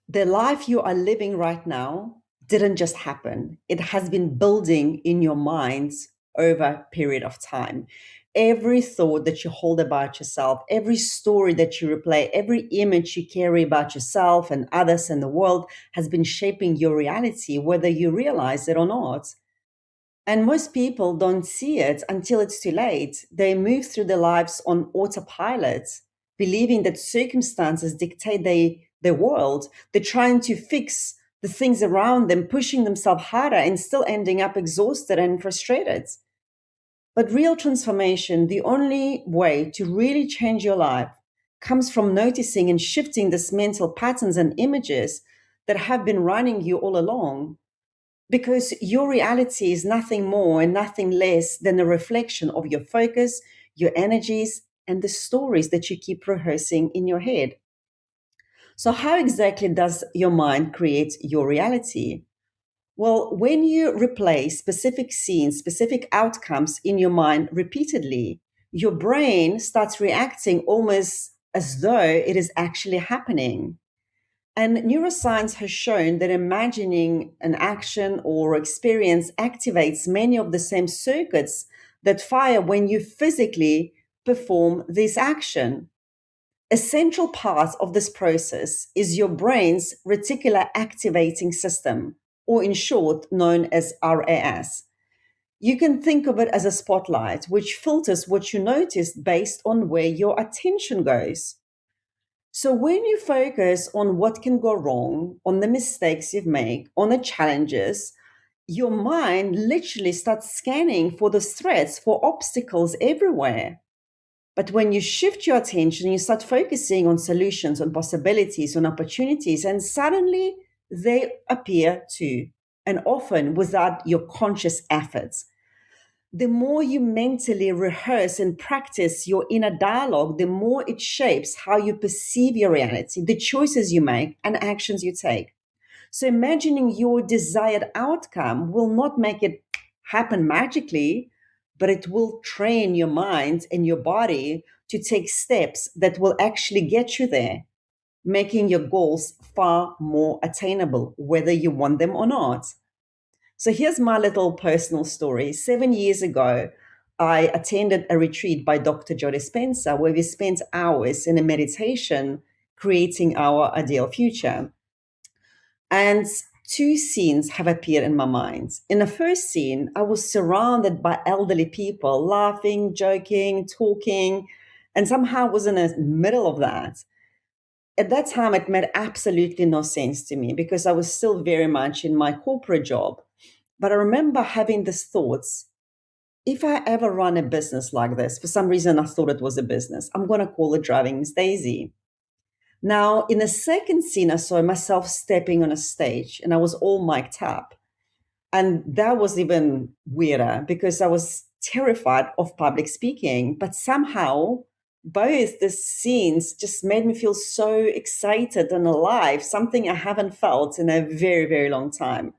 The life you are living right now didn't just happen. It has been building in your minds over a period of time. Every thought that you hold about yourself, every story that you replay, every image you carry about yourself and others in the world has been shaping your reality, whether you realize it or not. And most people don't see it until it's too late. They move through their lives on autopilot, believing that circumstances dictate their world. They're trying to fix the things around them, pushing themselves harder and still ending up exhausted and frustrated. But real transformation, the only way to really change your life, comes from noticing and shifting these mental patterns and images that have been running you all along, because your reality is nothing more and nothing less than a reflection of your focus, your energies, and the stories that you keep rehearsing in your head. So, how exactly does your mind create your reality? Well, when you replay specific scenes, specific outcomes in your mind repeatedly, your brain starts reacting almost as though it is actually happening. And neuroscience has shown that imagining an action or experience activates many of the same circuits that fire when you physically perform this action. A central part of this process is your brain's reticular activating system, or in short, known as RAS. You can think of it as a spotlight which filters what you notice based on where your attention goes. So when you focus on what can go wrong, on the mistakes you've made, on the challenges, your mind literally starts scanning for those threats, for obstacles everywhere. But when you shift your attention, you start focusing on solutions, on possibilities, on opportunities, and suddenly they appear too, and often without your conscious efforts. The more you mentally rehearse and practice your inner dialogue, the more it shapes how you perceive your reality, the choices you make, and actions you take. So, imagining your desired outcome will not make it happen magically, but it will train your mind and your body to take steps that will actually get you there, making your goals far more attainable, whether you want them or not. So here's my little personal story. 7 years ago, I attended a retreat by Dr. Joe Dispenza where we spent hours in a meditation creating our ideal future. And two scenes have appeared in my mind. In the first scene, I was surrounded by elderly people laughing, joking, talking, and somehow was in the middle of that. At that time, it made absolutely no sense to me because I was still very much in my corporate job. But I remember having these thoughts: if I ever run a business like this, for some reason I thought it was a business, I'm going to call it Driving Miss Daisy. Now, in the second scene, I saw myself stepping on a stage and I was all mic'd up. And that was even weirder because I was terrified of public speaking. But somehow, both the scenes just made me feel so excited and alive, something I haven't felt in a very, very long time.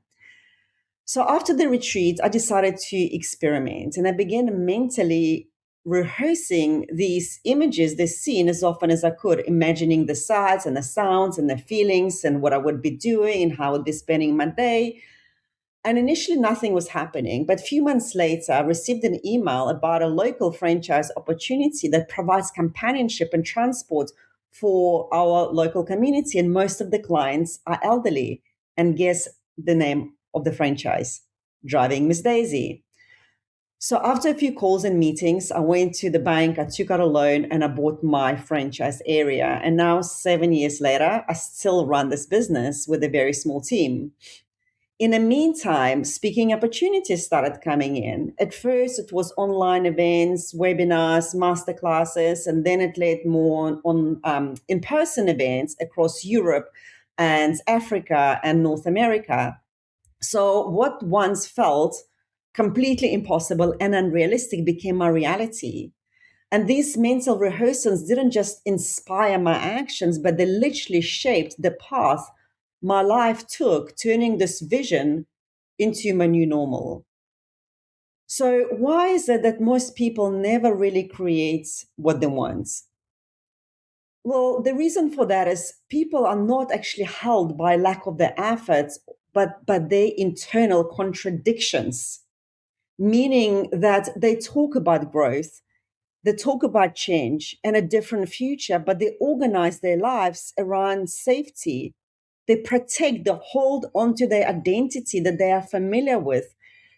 So after the retreat, I decided to experiment and I began mentally rehearsing these images, this scene as often as I could, imagining the sights and the sounds and the feelings and what I would be doing and how I would be spending my day. And initially, nothing was happening. But a few months later, I received an email about a local franchise opportunity that provides companionship and transport for our local community. And most of the clients are elderly. And guess the name of the franchise? Driving Miss Daisy. So after a few calls and meetings, I went to the bank, I took out a loan, and I bought my franchise area. And now, 7 years later, I still run this business with a very small team. In the meantime, speaking opportunities started coming in. At first, it was online events, webinars, masterclasses, and then it led more on in person events across Europe and Africa and North America. So, what once felt completely impossible and unrealistic became my reality. And these mental rehearsals didn't just inspire my actions, but they literally shaped the path my life took, turning this vision into my new normal. So, why is it that most people never really create what they want? Well, the reason for that is people are not actually held by lack of their efforts, but their internal contradictions, meaning that they talk about growth, they talk about change and a different future, but they organize their lives around safety. They protect, they hold onto their identity that they are familiar with.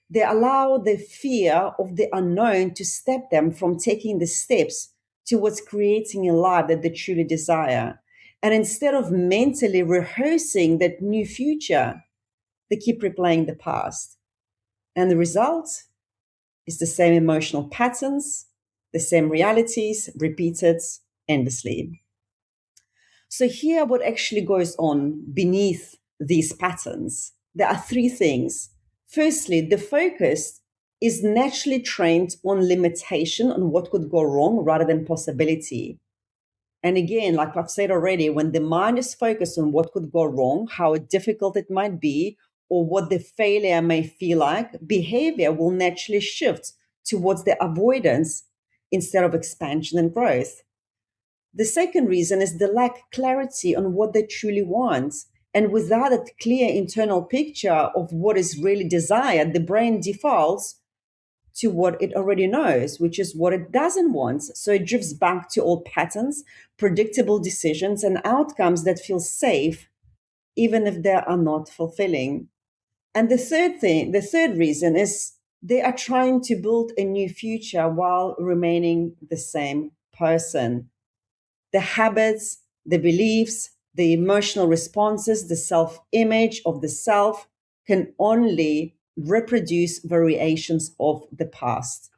They allow the fear of the unknown to stop them from taking the steps towards creating a life that they truly desire. And instead of mentally rehearsing that new future, they keep replaying the past. And the result is the same emotional patterns, the same realities repeated endlessly. So, here, what actually goes on beneath these patterns? There are three things. Firstly, the focus is naturally trained on limitation, on what could go wrong rather than possibility. And again, like I've said already, when the mind is focused on what could go wrong, how difficult it might be, or what the failure may feel like, behavior will naturally shift towards the avoidance instead of expansion and growth. The second reason is the lack clarity on what they truly want. And without a clear internal picture of what is really desired, the brain defaults to what it already knows, which is what it doesn't want. So it drifts back to old patterns, predictable decisions, and outcomes that feel safe, even if they are not fulfilling. And the third reason is they are trying to build a new future while remaining the same person. The habits, the beliefs, the emotional responses, the self image of the self can only reproduce variations of the past.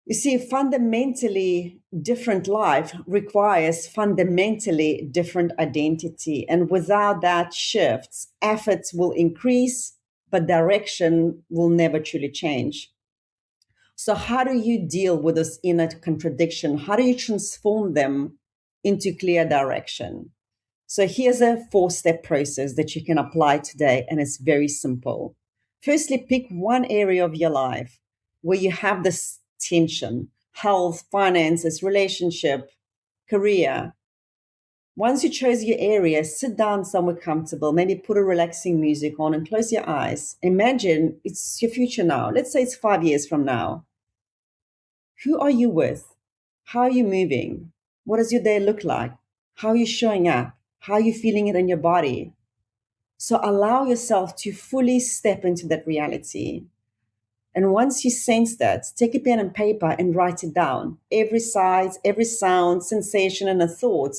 You see, fundamentally different life requires fundamentally different identity. And without that shifts, efforts will increase, but direction will never truly change. So, how do you deal with this inner contradiction? How do you transform them into clear direction? So, here's a 4-step process that you can apply today, and it's very simple. Firstly, pick one area of your life where you have this tension: health, finances, relationship, career. Once you chose your area, sit down somewhere comfortable, maybe put a relaxing music on and close your eyes. Imagine it's your future now. Let's say it's 5 years from now. Who are you with? How are you moving? What does your day look like? How are you showing up? How are you feeling it in your body? So allow yourself to fully step into that reality. And once you sense that, take a pen and paper and write it down. Every sight, every sound, sensation, and a thought.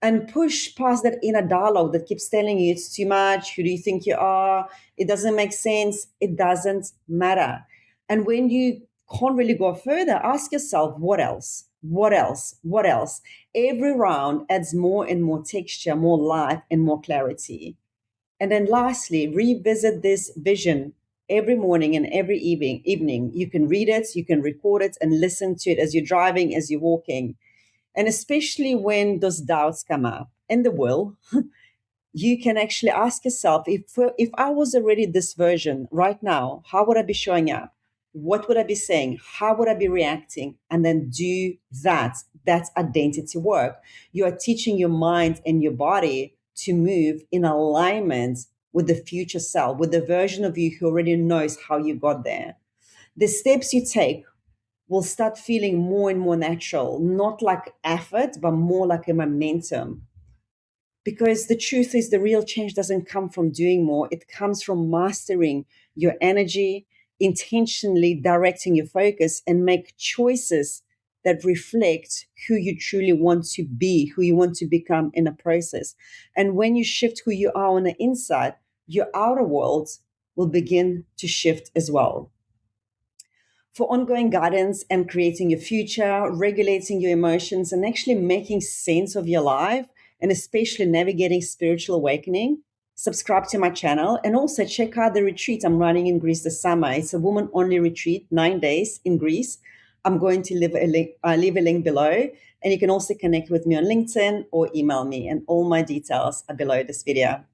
And push past that inner dialogue that keeps telling you it's too much. Who do you think you are? It doesn't make sense. It doesn't matter. And when you can't really go further, ask yourself, what else? What else? What else? Every round adds more and more texture, more life, and more clarity. And then lastly, revisit this vision every morning and every evening. You can read it, you can record it, and listen to it as you're driving, as you're walking. And especially when those doubts come up, and they will, you can actually ask yourself, if I was already this version right now, how would I be showing up? What would I be saying? How would I be reacting? And then do that. That's identity work. You are teaching your mind and your body to move in alignment with the future self, with the version of you who already knows how you got there. The steps you take will start feeling more and more natural, not like effort, but more like a momentum. Because the truth is, the real change doesn't come from doing more, it comes from mastering your energy, intentionally directing your focus, and make choices that reflect who you truly want to be, who you want to become in a process. And when you shift who you are on the inside, your outer world will begin to shift as well. For ongoing guidance and creating your future, regulating your emotions, and actually making sense of your life, and especially navigating spiritual awakening, subscribe to my channel and also check out the retreat I'm running in Greece this summer. It's a woman only retreat, 9 days in Greece. I'm going to leave a link below, and you can also connect with me on LinkedIn or email me, and all my details are below this video.